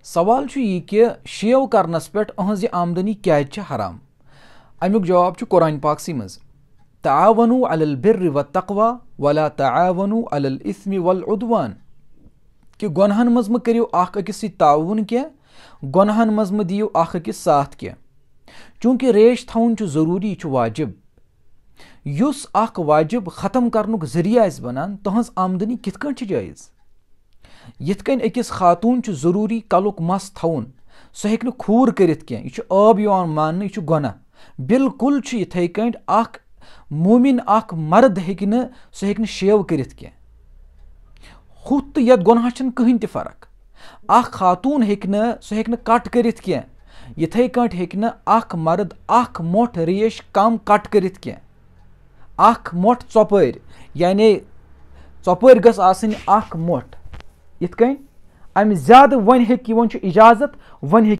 सवाल यह कि शेव करनस पे अहज आमदनी क्या हराम। अमुक जवाब कुरान पाक सी मज तावनु अलल बिर्रि व तक़वा वला तावनु अलल इस्मि वल उद्वान कि गुनहन मज मह करियो अख अकिस ताउन क्या गुनहन मज मह दियो अख अकिस साथ क्या। चूंकि रेश थवन जरूरी वाजिब युस अख वाजिब खत्म करनुक जरिया बनान तहज आमदनी कित कन जायज़। यिथ कन अकिस खातून जरूरी कलुक मस थवन सह हेक खूर करित क्या यह आब यवान मान यह गुनाह बिल्कुल इथे कन अख मोमिन अख मर्द हेक सह हेक शेव करित क्या हुत तो यत गुनाह कहीं ते फर्क। अख खातून हेक सह हेक कट करित क्या यिथे कट हेक अख मर्द अख मोट रेश कम कट करित क्या अख मोट चौपर यानी चौपर गस आसनी अख मोट यिथ कन अम ज्यादा वन हेक वन इजाजत वन